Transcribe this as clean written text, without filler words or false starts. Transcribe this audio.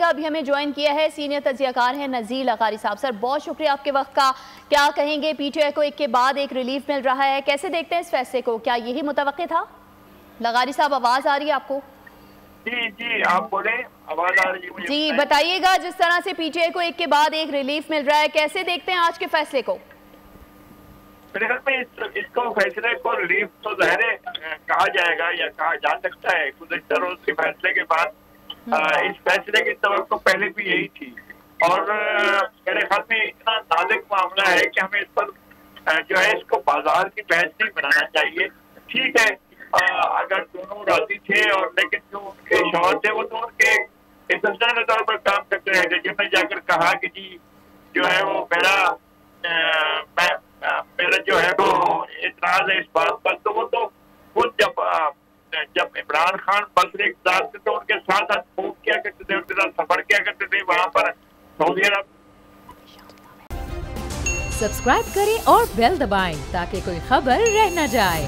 अभी हमें ज्वाइन किया है सीनियर तज्जियाकार हैं नज़ीर लगारी साहब। सर बहुत शुक्रिया आपके वक्त का। क्या कहेंगे, पीटीआई को एक के बाद एक रिलीफ मिल रहा है, कैसे देखते हैं इस फैसले को? क्या यही मुतवक्किल था? लगारी साहब आवाज आ रही है आपको? जी जी आप बोले, आवाज आ रही है जी बताइएगा, जिस तरह से पीटीआई को एक के बाद एक रिलीफ मिल रहा है, कैसे देखते हैं आज के फैसले को? मेरे ख्याल में इसको फैसले को रिलीफ तो ज़ाहिर कहा जाएगा या कहा जा सकता है। गुज़श्ता रोज के फैसले के बाद इस फैसले की तवक्को पहले भी यही थी और मेरे ख्याल में इतना नाजुक मामला है कि हमें इस पर जो है इसको बाजार की बहस नहीं बनाना चाहिए। ठीक है, अगर दोनों राजी थे और लेकिन जो उनके शौहर थे वो तो उनके इंतजार के तौर पर काम करते रहे थे। जिसने जाकर कहा कि जी जो है वो मेरा जो है वो इतराज है इस बात पर, तो वो तो खुद जब इमरान खान बसरे इक़्तिदार थे तो उनके साथ साथ मूव किया करते थे, उनके साथ सफर किया करते थे वहां पर सऊदी अरब। सब्सक्राइब करें और बेल दबाएं ताकि कोई खबर रह न जाए।